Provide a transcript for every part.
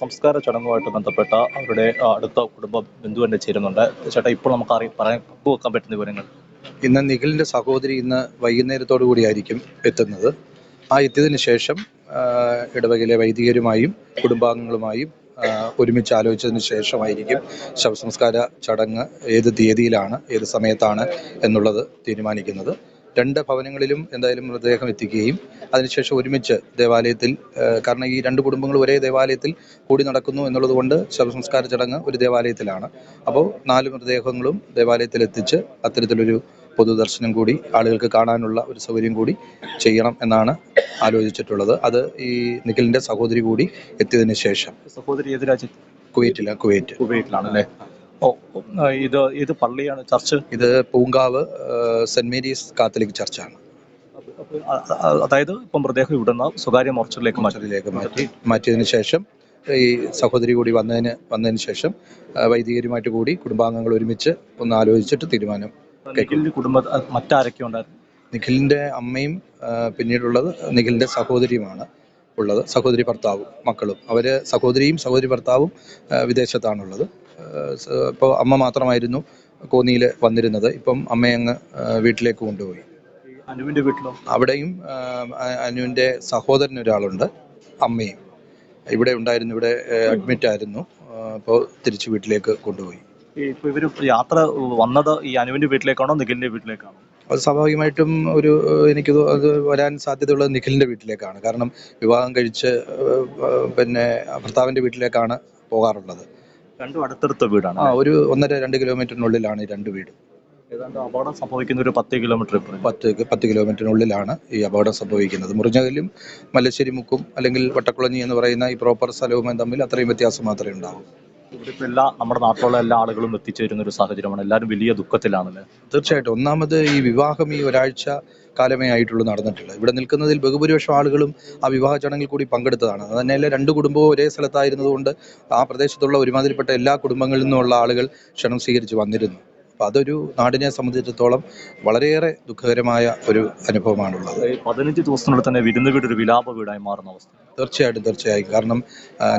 സംസ്കാര ചടങ്ങുമായിട്ട് ബന്ധപ്പെട്ട അവരുടെ അടുത്ത കുടുംബ ബന്ധു തന്നെ ചേരുന്നുണ്ട്. ചേട്ടാ, ഇപ്പോൾ നമുക്ക് പറയാൻ പങ്കുവെക്കാൻ പറ്റുന്ന വിവരങ്ങൾ. ഇന്ന് നിഖിലിൻ്റെ സഹോദരി ഇന്ന് വൈകുന്നേരത്തോടു കൂടിയായിരിക്കും എത്തുന്നത്. ആ എത്തിയതിനു ശേഷം ഇടവകയിലെ വൈദികരുമായും കുടുംബാംഗങ്ങളുമായും ഒരുമിച്ച് ആലോചിച്ചതിന് ശേഷമായിരിക്കും ശവസംസ്കാര ചടങ്ങ് ഏത് തീയതിയിലാണ്, ഏത് സമയത്താണ് എന്നുള്ളത് തീരുമാനിക്കുന്നത്. രണ്ട് ഭവനങ്ങളിലും എന്തായാലും മൃതദേഹം എത്തിക്കുകയും അതിനുശേഷം ഒരുമിച്ച് ദേവാലയത്തിൽ, കാരണം ഈ രണ്ട് കുടുംബങ്ങൾ ഒരേ ദേവാലയത്തിൽ കൂടി നടക്കുന്നു എന്നുള്ളത് കൊണ്ട് ശവസംസ്കാര ചടങ്ങ് ഒരു ദേവാലയത്തിലാണ്. അപ്പോൾ 4 മൃതദേഹങ്ങളും ദേവാലയത്തിൽ എത്തിച്ച് അത്തരത്തിലൊരു പൊതുദർശനം കൂടി ആളുകൾക്ക് കാണാനുള്ള ഒരു സൗകര്യം കൂടി ചെയ്യണം എന്നാണ് ആലോചിച്ചിട്ടുള്ളത്. അത് ഈ നിഖിലിൻ്റെ സഹോദരി കൂടി എത്തിയതിനു ശേഷം. സഹോദരി ഏത് രാജ്യത്ത്? കുവൈറ്റിലാണല്ലേ? ഇത് പള്ളിയാണ്, ചർച്ച്? ഇത് പൂങ്കാവ് സെന്റ് മേരീസ് കാത്തലിക് ചർച്ചാണ്. അതായത് ഇപ്പം മൃതദേഹം ഇവിടുന്ന് സ്വകാര്യ മോർച്ചറിലേക്ക് മാറ്റിയതിനു ശേഷം ഈ സഹോദരി കൂടി വന്നതിന് ശേഷം വൈദികരുമായിട്ട് കൂടി കുടുംബാംഗങ്ങൾ ഒരുമിച്ച് ഒന്ന് ആലോചിച്ചിട്ട് തീരുമാനം. മറ്റാരൊക്കെ ഉണ്ടായിരുന്നു? നിഖിലിൻ്റെ അമ്മയും പിന്നീടുള്ളത് നിഖിലിൻ്റെ സഹോദരിയുമാണ് ഉള്ളത്. സഹോദരി ഭർത്താവും മക്കളും. സഹോദരി ഭർത്താവും വിദേശത്താണുള്ളത്. ഇപ്പോൾ അമ്മ മാത്രമായിരുന്നു കോന്നിയിൽ വന്നിരുന്നത്. ഇപ്പം അമ്മയങ്ങ് വീട്ടിലേക്ക് കൊണ്ടുപോയി. അനുവിൻ്റെ വീട്ടിലോ? അവിടെയും അനുവിൻ്റെ സഹോദരൻ ഒരാളുണ്ട്. അമ്മയും ഇവിടെ ഉണ്ടായിരുന്നു, ഇവിടെ അഡ്മിറ്റ് ആയിരുന്നു. അപ്പോൾ തിരിച്ച് വീട്ടിലേക്ക് കൊണ്ടുപോയി. ഇപ്പോൾ ഇവർ യാത്ര വന്നത് ഈ അനുവിൻ്റെ വീട്ടിലേക്കാണോ നിഖിലിൻ്റെ വീട്ടിലേക്കാണോ? അത് സ്വാഭാവികമായിട്ടും എനിക്ക് അത് വരാൻ സാധ്യതയുള്ളത് നിഖിലിൻ്റെ വീട്ടിലേക്കാണ്. കാരണം വിവാഹം കഴിച്ച് പിന്നെ ഭർത്താവിൻ്റെ വീട്ടിലേക്കാണ് പോകാറുള്ളത്. രണ്ടും അടുത്തടുത്ത വീടാണ്. ഒരു 1.5-2 കിലോമീറ്ററിനുള്ളിലാണ് ഈ 2 വീട്. ഏതാണ്ട് അപകടം സംഭവിക്കുന്ന ഒരു 10 കിലോമീറ്റർ 10 കിലോമീറ്ററിനുള്ളിലാണ് ഈ അപകടം സംഭവിക്കുന്നത്. മുറിഞ്ഞകല്ലും മല്ലശ്ശേരി മുക്കും അല്ലെങ്കിൽ വട്ടക്കുളഞ്ഞി എന്ന് പറയുന്ന ഈ പ്രോപ്പർ സ്ഥലവും തമ്മിൽ അത്രയും വ്യത്യാസം മാത്രമേ ഉണ്ടാവൂ. ഇവിടെ ഇപ്പോൾ നമ്മുടെ നാട്ടിലുള്ള എല്ലാ ആളുകളും എത്തിച്ചേരുന്ന ഒരു സാഹചര്യമാണ്. എല്ലാവരും വലിയ ദുഃഖത്തിലാണല്ലേ? തീർച്ചയായിട്ടും. ഒന്നാമത് ഈ വിവാഹം ഈ ഒരാഴ്ച കാലമേ ആയിട്ടുള്ളൂ നടന്നിട്ടുള്ളത്. ഇവിടെ നിൽക്കുന്നതിൽ ബഹുഭൂരിപക്ഷം ആളുകളും ആ വിവാഹ ചടങ്ങിൽ കൂടി പങ്കെടുത്തതാണ്. അത് തന്നെയല്ല, 2 കുടുംബവും ഒരേ സ്ഥലത്തായിരുന്നതുകൊണ്ട് ആ പ്രദേശത്തുള്ള ഒരുമാതിരിപ്പെട്ട എല്ലാ കുടുംബങ്ങളിൽ നിന്നുമുള്ള ആളുകൾ ക്ഷണം സ്വീകരിച്ച് വന്നിരുന്നു. അപ്പോൾ അതൊരു നാടിനെ സംബന്ധിച്ചിടത്തോളം വളരെയേറെ ദുഃഖകരമായ ഒരു അനുഭവമാണുള്ളത്. 15 ദിവസത്തിനുള്ളിൽ തന്നെ വിരുന്ന് വീട് ഒരു വിലാപ വീടായി മാറുന്ന അവസ്ഥ. തീർച്ചയായും. കാരണം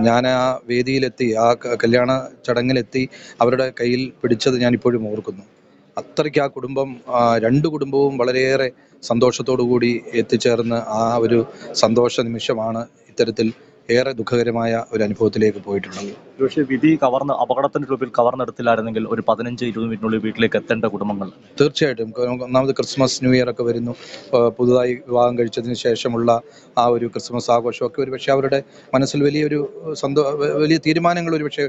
ഞാൻ ആ വേദിയിലെത്തി, ആ കല്യാണ ചടങ്ങിലെത്തി അവരുടെ കയ്യിൽ പിടിച്ചത് ഞാനിപ്പോഴും ഓർക്കുന്നു. അത്രയ്ക്ക് ആ കുടുംബം, 2 കുടുംബവും വളരെയേറെ സന്തോഷത്തോടു കൂടി എത്തിച്ചേർന്ന് ആ ഒരു സന്തോഷ നിമിഷമാണ് ഇത്തരത്തിൽ ഏറെ ദുഃഖകരമായ ഒരു അനുഭവത്തിലേക്ക് പോയിട്ടുള്ളത്. പക്ഷേ വിധി അപകടത്തിന്റെ രൂപത്തിൽ കവർന്നെടുത്തില്ലായിരുന്നെങ്കിൽ ഒരു 15-20 മിനിറ്റിനുള്ളിൽ വീട്ടിലേക്ക് എത്തേണ്ട കുടുംബങ്ങൾ. തീർച്ചയായിട്ടും. ഒന്നാമത് ക്രിസ്മസ്, ന്യൂ ഇയർ ഒക്കെ വരുന്നു. പുതുതായി വിവാഹം കഴിച്ചതിന് ശേഷമുള്ള ആ ഒരു ക്രിസ്മസ് ആഘോഷമൊക്കെ ഒരുപക്ഷെ അവരുടെ മനസ്സിൽ വലിയ തീരുമാനങ്ങൾ ഒരുപക്ഷെ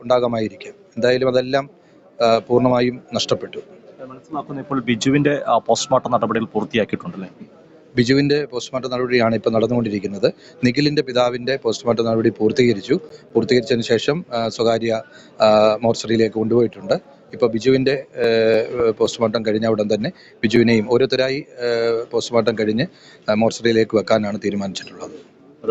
ഉണ്ടാകാമായിരിക്കും. എന്തായാലും അതെല്ലാം പൂർണ്ണമായും നഷ്ടപ്പെട്ടു. മനസ്സിലാക്കുന്ന ഇപ്പോൾ ബിജുവിന്റെ പോസ്റ്റ്മോർട്ടം നടപടികൾ പൂർത്തിയാക്കിയിട്ടുണ്ടല്ലേ? ബിജുവിൻ്റെ പോസ്റ്റ്മോർട്ടം നടപടിയാണ് ഇപ്പോൾ നടന്നുകൊണ്ടിരിക്കുന്നത്. നിഖിലിൻ്റെ പിതാവിൻ്റെ പോസ്റ്റ്മോർട്ടം നടപടി പൂർത്തീകരിച്ചതിന് ശേഷം സ്വകാര്യ മോർച്ചറിയിലേക്ക് കൊണ്ടുപോയിട്ടുണ്ട്. ഇപ്പോൾ ബിജുവിൻ്റെ പോസ്റ്റ്മോർട്ടം കഴിഞ്ഞ ഉടൻ തന്നെ ബിജുവിനെയും ഓരോരുത്തരായി പോസ്റ്റ്മോർട്ടം കഴിഞ്ഞ് മോർച്ചറിയിലേക്ക് വെക്കാനാണ് തീരുമാനിച്ചിട്ടുള്ളത്.